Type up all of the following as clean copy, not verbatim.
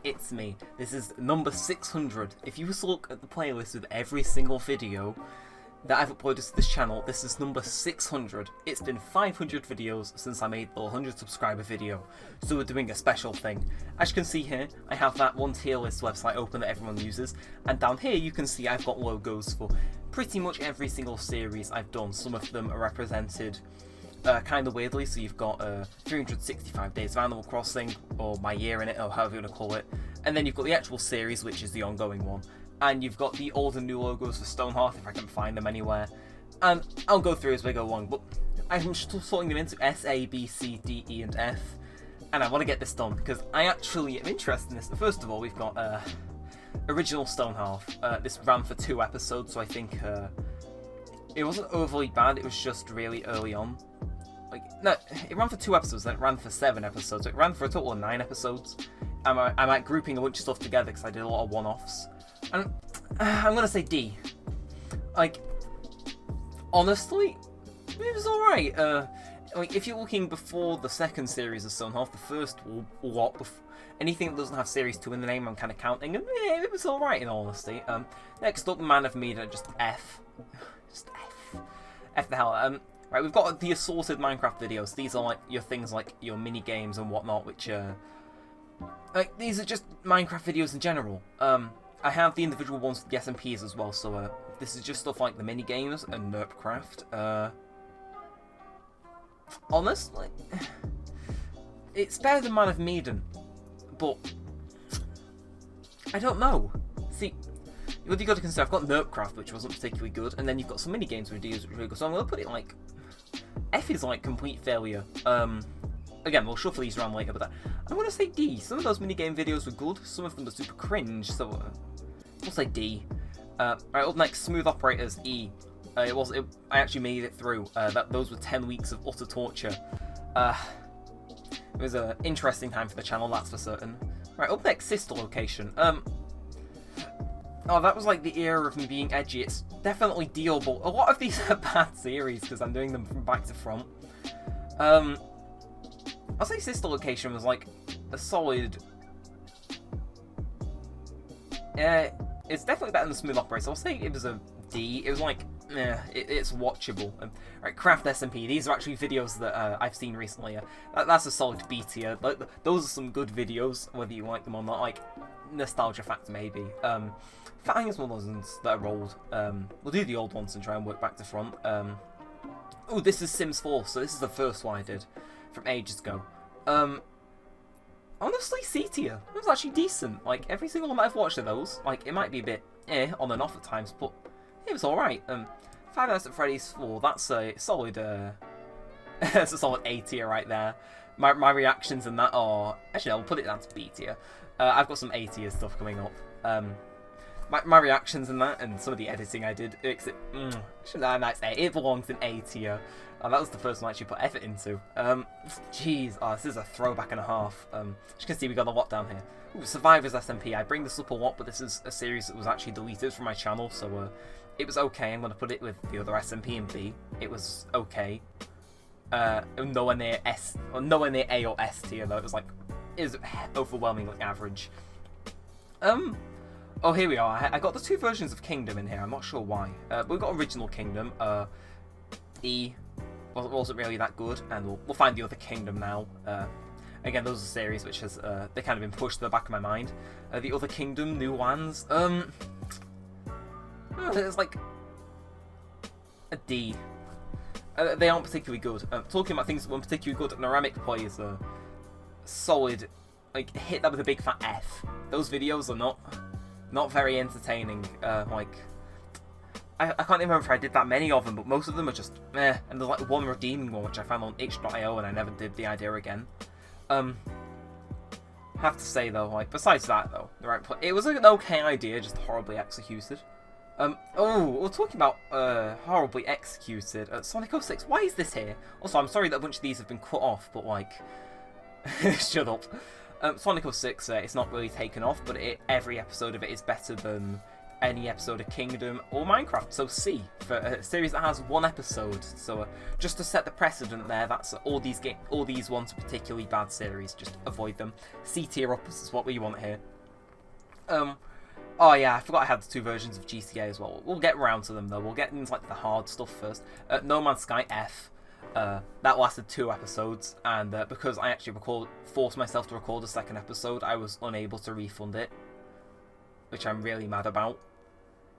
It's me. This is number 600. If you just look at the playlist with every single video that I've uploaded to this channel, this is number 600. It's been 500 videos since I made the 100 subscriber video, so we're doing a special thing. As you can see here, I have that one tier list website open that everyone uses, and down here you can see I've got logos for pretty much every single series I've done. Some of them are represented kind of weirdly, so you've got 365 Days of Animal Crossing, or my year in it, or however you want to call it, and then you've got the actual series, which is the ongoing one, and you've got the old and new logos for Stonehearth, if I can find them anywhere, and I'll go through as we go along, but I'm still sorting them into S, A, B, C, D, E, and F, and I want to get this done, because I actually am interested in this. First of all, we've got original Stonehearth. This ran for 2 episodes, so I think it wasn't overly bad, it was just really early on. No, it ran for 2 episodes, then it ran for 7 episodes, so it ran for a total of 9 episodes. I'm like grouping a bunch of stuff together because I did a lot of one-offs. And I'm gonna say D. Like, honestly, it was alright. Like, if you're looking before the second series of Stonehearth, the first lot, anything that doesn't have Series 2 in the name, I'm kind of counting, and it was alright in all honesty. Next up, Man of Medan, just F. Just F. F the hell. Right, we've got the assorted Minecraft videos. These are like your things like your mini games and whatnot, which like these are just Minecraft videos in general. I have the individual ones for the SMPs as well, so this is just stuff like the mini games and Nerpcraft. Honestly, it's better than Man of Medan, but I don't know. See, what you got to consider, I've got Nerpcraft, which wasn't particularly good, and then you've got some mini games with videos which are really good. So I'm gonna put it like F is like complete failure. Again, we'll shuffle these around later, but I'm gonna say D. Some of those minigame videos were good, some of them are super cringe, so we'll say D. Right, up next, Smooth Operators, E. I actually made it through. Those were 10 weeks of utter torture. It was an interesting time for the channel, that's for certain. Right, up next, Sister Location. Oh, that was like the era of me being edgy. It's definitely dealable. A lot of these are bad series because I'm doing them from back to front. I'll say Sister Location was like a solid. It's definitely better than Smooth Operator. I'll say it was a D. It was like, it's watchable. Right, Craft SMP. These are actually videos that I've seen recently. That's a solid B tier. Like, those are some good videos, whether you like them or not. Like, nostalgia factor maybe. Fatting is one of those ones that are old. We'll do the old ones and try and work back to front. Oh, this is Sims 4, so this is the first one I did from ages ago. Honestly, C tier. It was actually decent. Like, every single one that I've watched of those, like, it might be a bit on and off at times, but it was alright. Five Nights at Freddy's 4, that's a solid, that's a solid A tier right there. My reactions in that are, actually I'll put it down to B tier. I've got some A tier stuff coming up. My reactions in that and some of the editing I did makes it, it belongs in A tier. That was the first one I actually put effort into. Jeez, this is a throwback and a half. As you can see, we got a lot down here. Ooh, Survivors SMP. I bring this up a lot, but this is a series that was actually deleted from my channel, so it was okay. I'm going to put it with the other SMP and B. It was okay. Nowhere near S, or nowhere near A or S tier though. It was overwhelmingly average. Oh, here we are. I got the 2 versions of Kingdom in here. I'm not sure why. But we've got Original Kingdom. E wasn't really that good, and we'll find the other Kingdom now. Again, those are series which has they kind of been pushed to the back of my mind. The other Kingdom, New Lands. It's like a D. They aren't particularly good. Talking about things that weren't particularly good, Neremik plays a solid, like, hit that with a big fat F. Those videos are not very entertaining. Like, I can't remember if I did that many of them, but most of them are just meh. And there's like one redeeming one which I found on itch.io and I never did the idea again. Have to say though, like, besides that though, it was an okay idea, just horribly executed. We're talking about horribly executed. Sonic 06, why is this here? Also, I'm sorry that a bunch of these have been cut off, but like, shut up. Sonic 06, it's not really taken off, but every episode of it is better than any episode of Kingdom or Minecraft. So C for a series that has 1 episode. So just to set the precedent there, that's all these ones are particularly bad series. Just avoid them. C tier uppers is what we want here. Oh yeah, I forgot I had the 2 versions of GTA as well. We'll get around to them though. We'll get into like the hard stuff first. No Man's Sky F. That lasted 2 episodes, and because I actually forced myself to record a 2nd episode, I was unable to refund it, which I'm really mad about.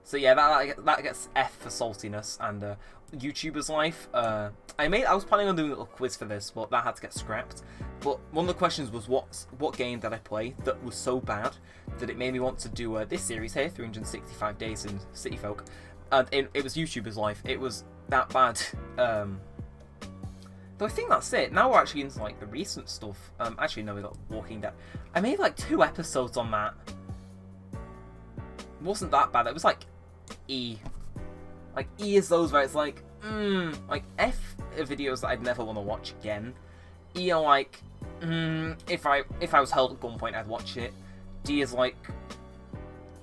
So yeah, that gets F for saltiness. And YouTuber's Life. I was planning on doing a little quiz for this, but that had to get scrapped. But one of the questions was what game did I play that was so bad that it made me want to do this series here, 365 Days in City Folk. And it was YouTuber's Life. It was that bad. Though I think that's it. Now we're actually into like the recent stuff. Actually no, we got Walking Dead. I made like 2 episodes on that. It wasn't that bad. It was like E. Like E is those where it's like, like F are videos that I'd never want to watch again. E are like, if I was held at gunpoint, I'd watch it. D is like,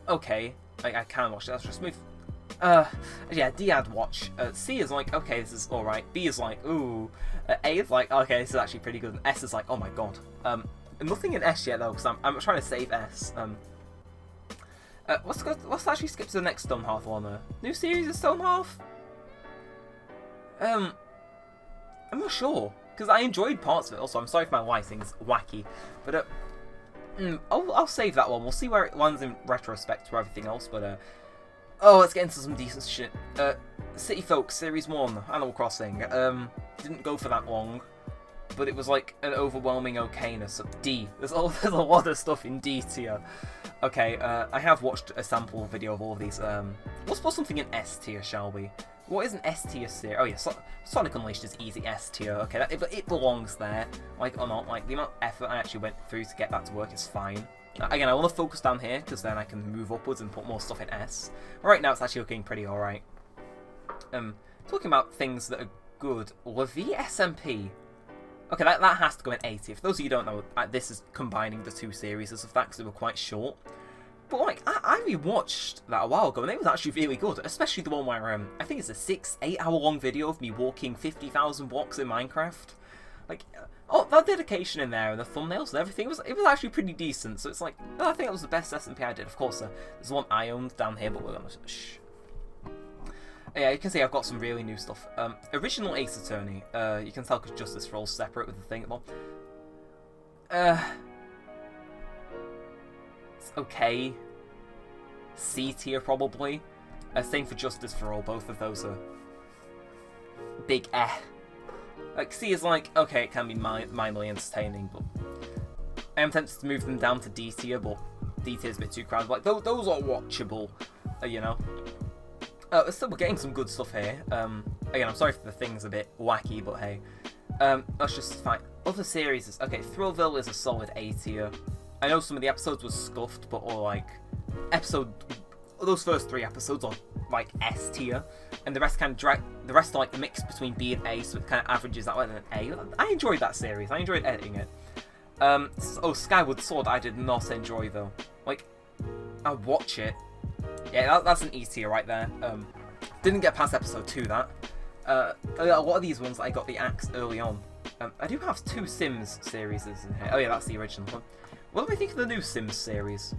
okay, like I can watch it. Let's just move. Yeah, D I'd watch. C is like, okay, this is alright. B is like, ooh. A is like, okay, this is actually pretty good. And S is like, oh my god. Nothing in S yet though, because I'm trying to save S. Let's actually skip to the next Stonehearth one. New series of Stonehearth? I'm not sure, because I enjoyed parts of it. Also, I'm sorry if my lighting's wacky, but I'll save that one. We'll see where it lands in retrospect for everything else. But oh, let's get into some decent shit. City Folk Series 1, Animal Crossing. Didn't go for that long, but it was like an overwhelming okayness. D. There's a lot of stuff in D tier. Okay, I have watched a sample video of all of these. Let's put something in S tier, shall we? What is an S tier series? Oh yeah, Sonic Unleashed is easy S tier. Okay, it belongs there. Like or not, like the amount of effort I actually went through to get that to work is fine. Again, I want to focus down here because then I can move upwards and put more stuff in S. Right now, it's actually looking pretty alright. Talking about things that are good. La Vie SMP. Okay, that has to go in A tier. For those of you who don't know, this is combining the 2 series of that because they were quite short. But like, I rewatched that a while ago, and it was actually really good. Especially the one where I think it's a 6-8 hour long video of me walking 50,000 blocks in Minecraft. Like, oh, that dedication in there and the thumbnails and everything, it was actually pretty decent. So it's like, I think that was the best SMP I did. Of course, there's one I owned down here, but we're gonna shh. Yeah, you can see I've got some really new stuff. Original Ace Attorney. You can tell because Justice for All's separate with the thing. Well, it's okay. C tier probably. Same for Justice for All. Both of those are big eh. Like C is like, okay, it can be mildly entertaining, but I am tempted to move them down to D tier, but D tier is a bit too crowded. Like those are watchable, you know. Still, we're getting some good stuff here. Again, I'm sorry if the thing's a bit wacky, but hey. Let's just find other series. Okay, Thrillville is a solid A tier. I know some of the episodes were scuffed, but all like those first 3 episodes are like S tier, and the rest kind of the rest are like a mix between B and A, so it kind of averages out at an A. I enjoyed that series. I enjoyed editing it. Oh, Skyward Sword, I did not enjoy though. Like, I'll watch it. Yeah, that's an E tier right there. Didn't get past episode 2, that. A lot of these ones I got the axe early on. I do have 2 Sims series in here. Oh yeah, that's the original one. What do I think of the new Sims series?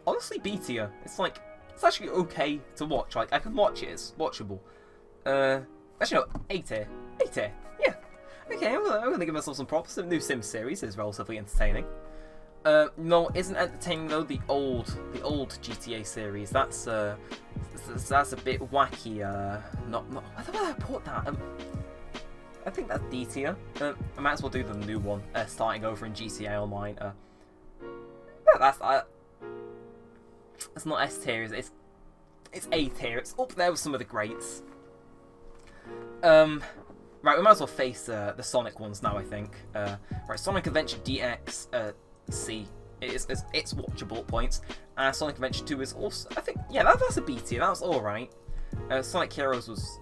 Honestly, B tier. It's like, it's actually okay to watch. Like, I can watch it, it's watchable. Actually no, A tier. A tier, yeah. Okay, I'm gonna give myself some props. The new Sims series is relatively entertaining. No, isn't entertaining though. The old GTA series. That's a bit wacky. Not. Where did I put that? I think that's D tier. I might as well do the new one. Starting over in GTA Online. Yeah, it's not S tier. It's A tier. It's up there with some of the greats. Right, we might as well face the Sonic ones now. I think. Right, Sonic Adventure DX. C. It's watchable at points. Sonic Adventure 2 is also, I think, yeah, that's a B tier. That was alright. Sonic Heroes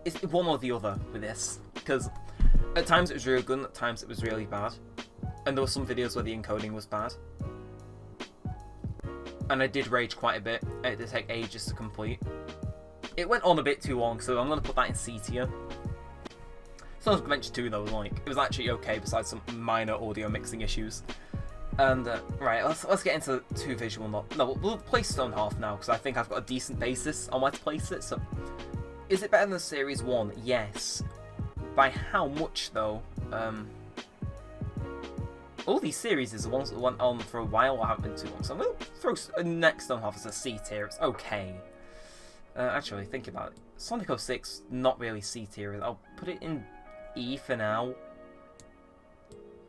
it's one or the other with this, because at times it was really good and at times it was really bad. And there were some videos where the encoding was bad. and I did rage quite a bit. It did take ages to complete. It went on a bit too long, so I'm going to put that in C tier. Sonic Adventure 2 though, like, it was actually okay besides some minor audio mixing issues. And, right, let's get into 2 visual novels. No, we'll place Stone Half now, because I think I've got a decent basis on where to place it. So, is it better than Series 1? Yes. By how much, though? All these series are the ones that went on for a while or haven't been too long. So I'm going to throw next Stone Half as a C tier. It's okay. Actually, think about it. Sonic 06, not really C tier. I'll put it in E for now,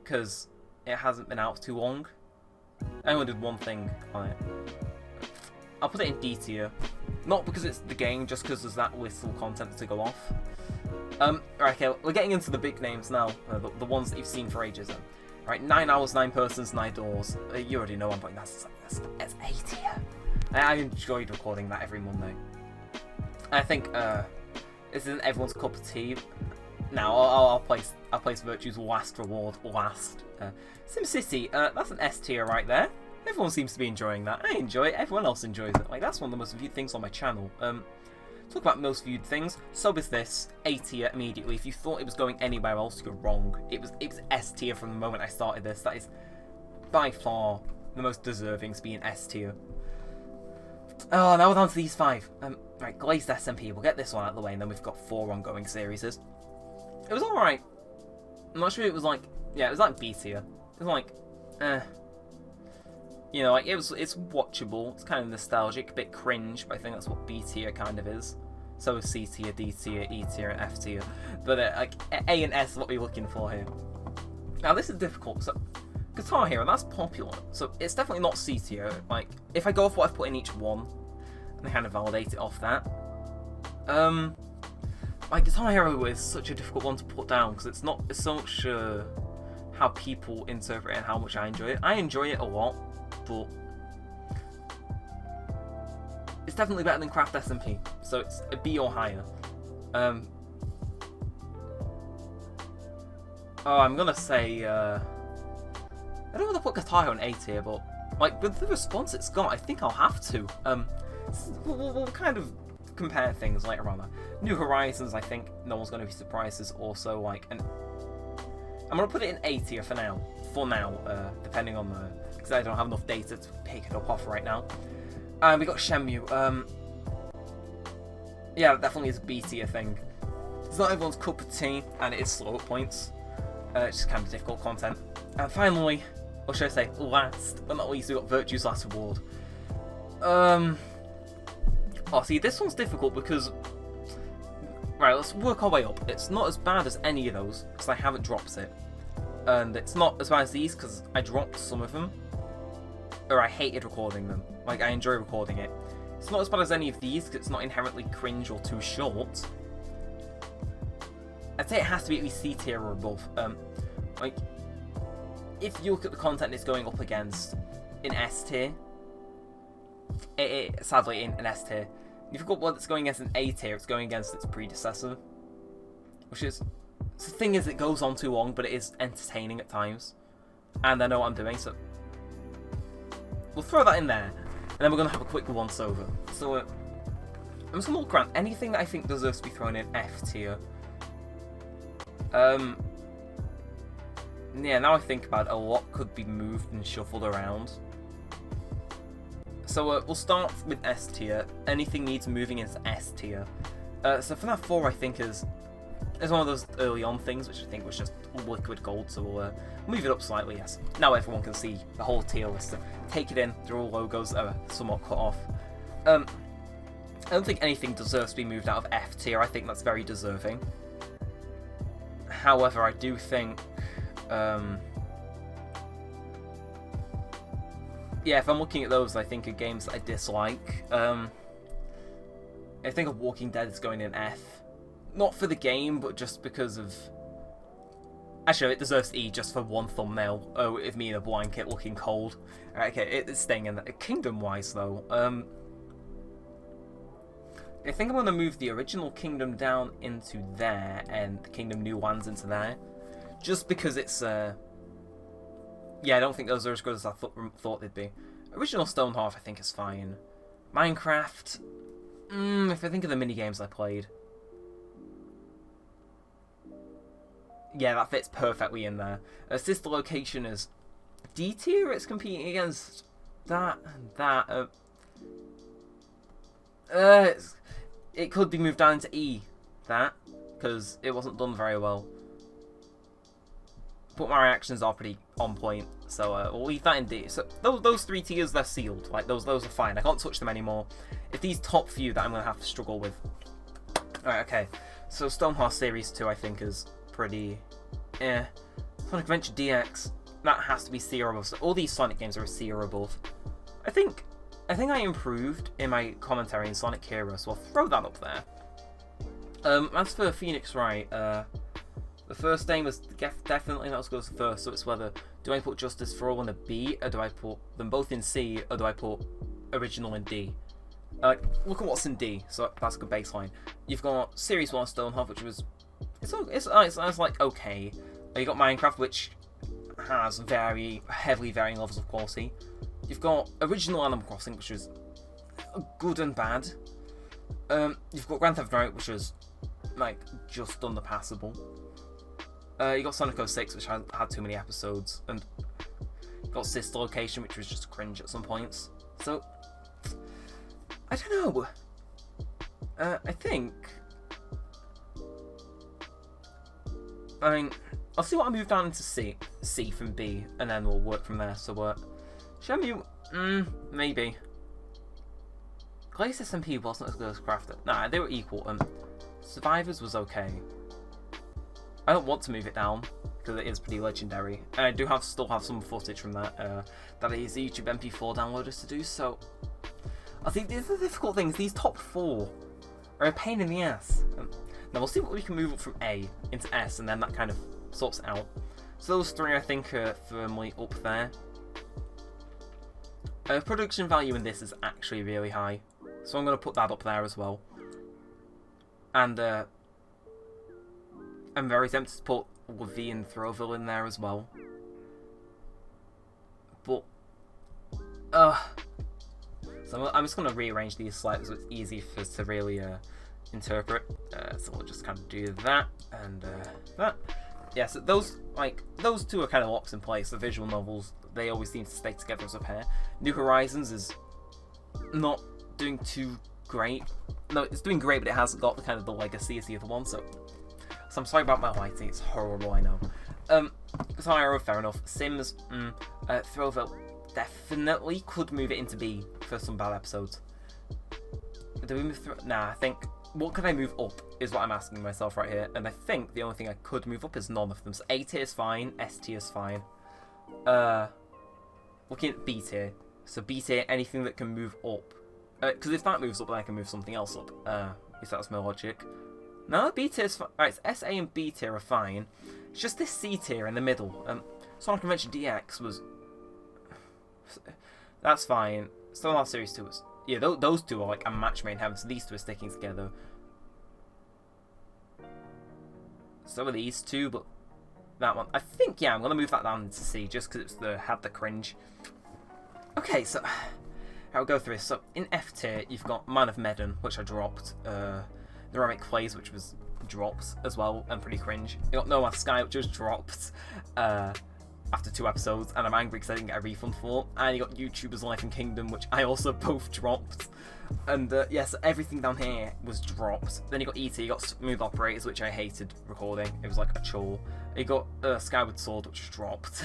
because it hasn't been out too long. I only did one thing on it. I'll put it in D tier, not because it's the game, just because there's that little content to go off. Right, okay, we're getting into the big names now, the ones that you've seen for ages. Right, 9 hours, 9 persons, 9 doors. You already know I'm putting that's A tier. I enjoyed recording that every Monday. I think this isn't everyone's cup of tea. Now I'll place Virtue's last reward last. SimCity, that's an S tier right there. Everyone seems to be enjoying that. I enjoy it. Everyone else enjoys it. Like, that's one of the most viewed things on my channel. Talk about most viewed things. So is this A tier immediately. If you thought it was going anywhere else, you're wrong. It was S tier from the moment I started this. That is by far the most deserving to be an S tier. Oh, now we're down to these 5. Right, Glazed SMP. We'll get this one out of the way, and then we've got 4 ongoing series. It was alright. I'm not sure it was like... Yeah, it was like B tier. It was like... You know, like, it's watchable. It's kind of nostalgic, a bit cringe, but I think that's what B tier kind of is. So is C tier, D tier, E tier, and F tier. But, like, A and S is what we're looking for here. Now, this is difficult. So, Guitar Hero, that's popular. So, it's definitely not C tier. Like, if I go off what I've put in each one, and I kind of validate it off that. Like, Guitar Hero is such a difficult one to put down, because it's so much how people interpret it and how much I enjoy it. I enjoy it a lot, but it's definitely better than Craft SMP, so it's a B or higher. Oh, I'm gonna say, I don't want to put Guitar Hero in A tier, but, like, with the response it's got, I think I'll have to. We'll kind of compare things later on. New Horizons, I think no one's going to be surprised, is also like an... I'm going to put it in A tier for now, depending on the... because I don't have enough data to pick it up off right now. We got Shenmue. Yeah, it definitely is a B tier thing. It's not everyone's cup of tea, and it is slow at points. It's just kind of difficult content. And finally, or should I say last but not least, we got Virtue's Last Reward. Oh, see, this one's difficult because... Right, let's work our way up. It's not as bad as any of those, because I haven't dropped it. And it's not as bad as these, because I dropped some of them. Or I hated recording them. Like, I enjoy recording it. It's not as bad as any of these, because it's not inherently cringe or too short. I'd say it has to be at least C tier or above. Like, if you look at the content it's going up against in S tier, sadly in an S tier. If you've got one that's going against an A tier, it's going against its predecessor. Which is... the thing is, it goes on too long, but it is entertaining at times. And I know what I'm doing, so... we'll throw that in there. And then we're going to have a quick once-over. So, I'm just going to look around. Anything that I think deserves to be thrown in F tier. Yeah, now I think about it, a lot could be moved and shuffled around. So we'll start with S tier. Anything needs moving into S tier. So FNAF 4 I think is one of those early on things, which I think was just liquid gold, so we'll move it up slightly, yes. Now everyone can see the whole tier list. So take it in, they're all logos that are somewhat cut off. I don't think anything deserves to be moved out of F tier. I think that's very deserving. However, I do think... yeah, if I'm looking at those, I think of games that I dislike. I think of Walking Dead is going in F. Not for the game, but just because of... Actually, it deserves E just for one thumbnail. Oh, with me in a blanket looking cold. Right, okay, it's staying in there. Kingdom-wise, though, I think I'm going to move the original Kingdom down into there, and the Kingdom New Lands into there. Just because it's... yeah, I don't think those are as good as I thought they'd be. Original Stonehearth, I think, is fine. Minecraft, if I think of the mini-games I played. Yeah, that fits perfectly in there. Sister Location is D tier, it's competing against that and that. It could be moved down into E, that, because it wasn't done very well. But my reactions are pretty on point, so we'll leave that in D. So those 3 tiers, they're sealed. Like, those are fine. I can't touch them anymore. It's these top few that I'm going to have to struggle with. Alright, okay. So Stonehearth Series 2, I think, is pretty... Sonic Adventure DX, that has to be C or above. So all these Sonic games are a C or above. I think I improved in my commentary in Sonic Hero, so I'll throw that up there. As for Phoenix Wright, the first game was definitely not as good as the first, so it's whether do I put Justice for All in a B, or do I put them both in C, or do I put Original in D? Look at what's in D, so that's a good baseline. You've got Series 1 Stonehearth, which was... It's like, okay. You got Minecraft, which has very heavily varying levels of quality. You've got Original Animal Crossing, which is good and bad. You've got Grand Theft Auto, which is, like, just underpassable. You got Sonic 06, which had too many episodes, and you got Sister Location, which was just cringe at some points. So, I don't know. I think... I mean, I'll see what I move down into C from B, and then we'll work from there. So, Shenmue, maybe. Glacius SMP wasn't as good as Crafter. Nah, they were equal. Survivors was okay. I don't want to move it down because it is pretty legendary, and I do still have some footage from that. That is YouTube MP4 downloaders to do. So, I think these are the difficult things. These top 4 are a pain in the ass. Now we'll see what we can move up from A into S, and then that kind of sorts it out. So those 3 I think are firmly up there. Production value in this is actually really high, so I'm going to put that up there as well. And I'm very tempted to put Levy and Throwville in there as well. But, so I'm just going to rearrange these slightly so it's easy for us to really interpret. So we'll just kind of do that and that. Yeah, so those 2 are kind of locks in place. The visual novels, they always seem to stay together as a pair. New Horizons is not doing too great. No, it's doing great, but it hasn't got the kind of the legacy as the other one. So I'm sorry about my lighting. It's horrible, I know. Pyro, fair enough. Sims, Throwville definitely could move it into B for some bad episodes. Do we move through? Nah, I think... What could I move up is what I'm asking myself right here. And I think the only thing I could move up is none of them. So A tier is fine. S tier is fine. Looking at B tier. So B tier, anything that can move up. Because if that moves up, then I can move something else up. If that's my logic. No, B tier is fine. Alright, so S, A, and B tier are fine. It's just this C tier in the middle. Sonic Adventure DX was... That's fine. Stonehearth Series 2 was... Yeah, those 2 are like a match made in heaven, so these 2 are sticking together. So are these 2, but that one... I think, yeah, I'm going to move that down into C, just because it's had the cringe. Okay, so... I'll go through this. So, in F tier, you've got Man of Medan, which I dropped. Neremik Plays, which was dropped as well, and pretty cringe. You got No Man's Sky, which was dropped. After 2 episodes, and I'm angry because I didn't get a refund for. And you got YouTuber's Life and Kingdom, which I also both dropped. And yes, everything down here was dropped. Then you got E.T., you got Smooth Operators, which I hated recording. It was like a chore. You got Skyward Sword, which was dropped.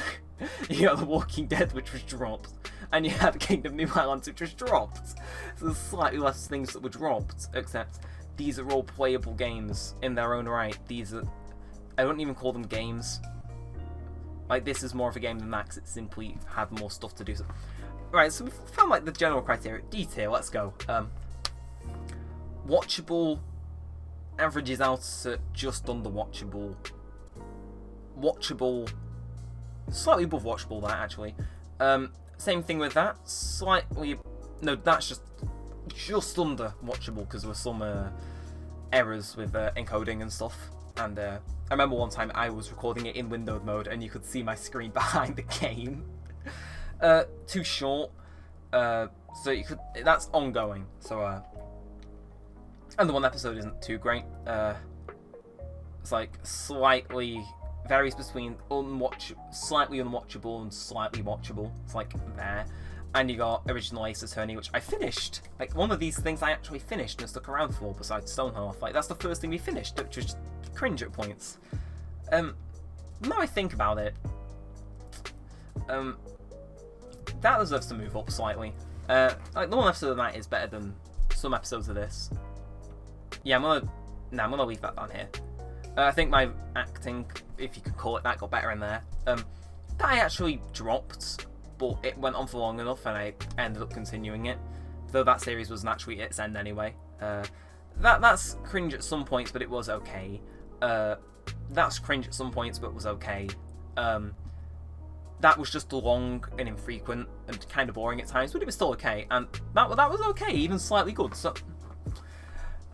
You got The Walking Dead, which was dropped. And you had Kingdom New Islands, which was dropped. So there's slightly less things that were dropped, except these are all playable games in their own right. These are... I wouldn't even call them games. Like, this is more of a game than that, 'cause it simply had more stuff to do. So, right, so we've found, like, the general criteria. D tier, let's go. Watchable averages out at just under watchable. Watchable, slightly above watchable, that, actually. Same thing with that, slightly... No, that's just under watchable, because there were some errors with encoding and stuff. And I remember one time I was recording it in windowed mode and you could see my screen behind the game. Too short. So you could, that's ongoing. So and the one episode isn't too great. It's like slightly varies between slightly unwatchable and slightly watchable. It's like there. And you got Original Ace Attorney, which I finished. Like, one of these things I actually finished and stuck around for, besides Stonehearth. Like, that's the first thing we finished, which was cringe at points. Now I think about it, that deserves to move up slightly. Like, the one episode of that is better than some episodes of this. Yeah, I'm gonna leave that down here. I think my acting, if you could call it that, got better in there. That I actually dropped, but it went on for long enough and I ended up continuing it. Though that series wasn't actually its end anyway. That's cringe at some points, but it was okay. That's cringe at some points, but was okay. That was just long and infrequent and kind of boring at times, but it was still okay. And that was okay, even slightly good. So,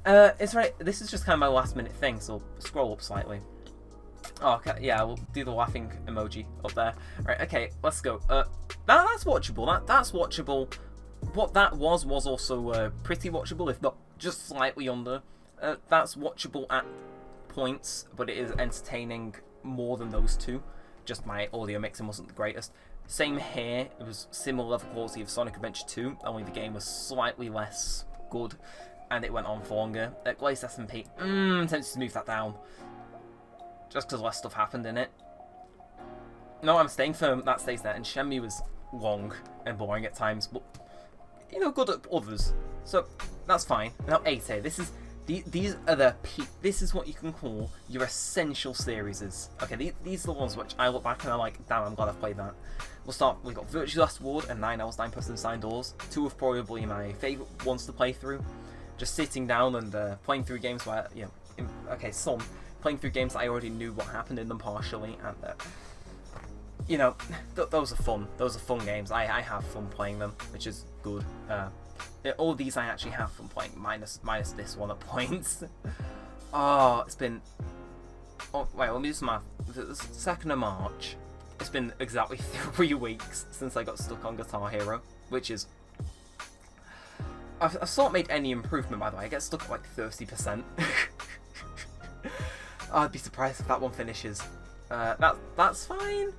it's right. This is just kind of my last minute thing, so scroll up slightly. Oh, okay, yeah, we'll do the laughing emoji up there. Right, okay, let's go. That's watchable. That's watchable. What that was also pretty watchable, if not just slightly under. That's watchable at points, but it is entertaining more than those two. Just my audio mixing wasn't the greatest. Same here. It was similar level quality of Sonic Adventure 2, only the game was slightly less good, and it went on for longer. Glazed SMP. Tempted to move that down. Just because less stuff happened in it. No, I'm staying firm, that stays there. And Shenmue was long and boring at times, but, you know, good at others. So, that's fine. Now, 8A, these are this is what you can call your essential series. Okay, these are the ones which I look back and I'm like, damn, I'm glad I've played that. We've got Virtue's Last Ward and 9 Hours, 9 Person Inside Doors. Two of probably my favourite ones to play through. Just sitting down and playing through games where, you know, playing through games that I already knew what happened in them partially, and you know, those are fun. Those are fun games. I have fun playing them, which is good. All these I actually have fun playing, minus this one at points. Oh, it's been. Oh wait, let me do some math. The 2nd of March. It's been exactly 3 weeks since I got stuck on Guitar Hero, which is. I've sort of made any improvement, by the way. I get stuck at like 30%. I'd be surprised if that one finishes. That's fine.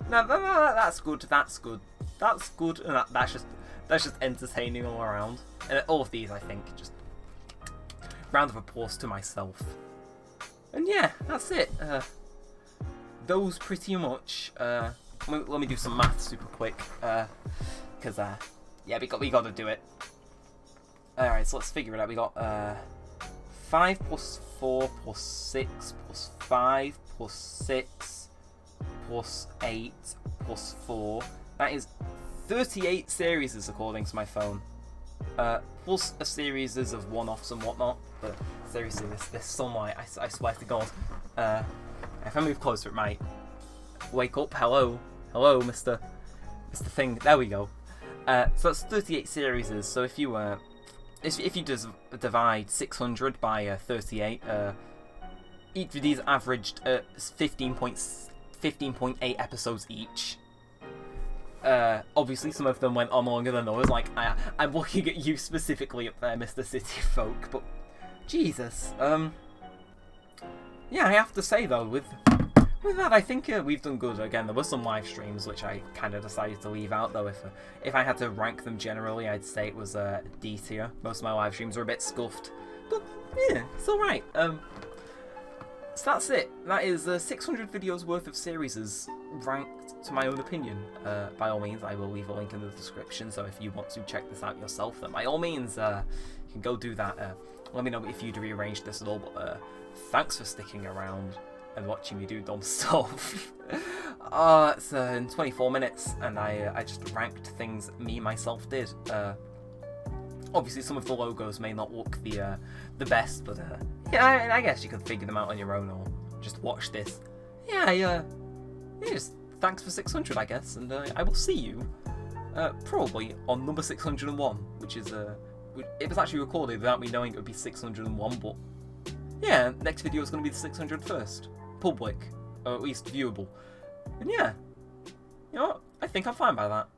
No, that's good. That's good. That's good. And that's just entertaining all around. And all of these, I think, just round of applause to myself. And yeah, that's it. Those pretty much. Let me do some math super quick. Because yeah, we got to do it. All right, so let's figure it out. We got 5 plus 4 plus 6 plus 5 plus 6 plus 8 plus 4. That is 38 series according to my phone. Plus a series of one-offs and whatnot. But seriously, this sunlight, I swear to God. If I move closer, it might wake up. Hello, Mr. Thing. There we go. So that's 38 series. So if you just divide 600 by 38, each of these averaged 15.8 episodes each. Obviously, some of them went on longer than others. Like I'm looking at you specifically up there, Mr. City Folk. But Jesus, yeah, I have to say though, with that, I think we've done good. Again, there were some live streams which I kind of decided to leave out, though. If I had to rank them generally, I'd say it was D tier. Most of my live streams were a bit scuffed, but yeah, it's all right. So that's it. That is 600 videos worth of series ranked to my own opinion. By all means, I will leave a link in the description. So if you want to check this out yourself, then by all means, you can go do that. Let me know if you'd rearrange this at all. But thanks for sticking around and watching me do dumb stuff. It's in 24 minutes, and I just ranked things myself did. Obviously, some of the logos may not look the best, but yeah, I guess you could figure them out on your own, or just watch this. Yeah, just thanks for 600, I guess, and I will see you probably on number 601, which is it was actually recorded without me knowing it would be 601, but yeah, next video is going to be the 601st. Public, or at least viewable. And yeah, you know what? I think I'm fine by that.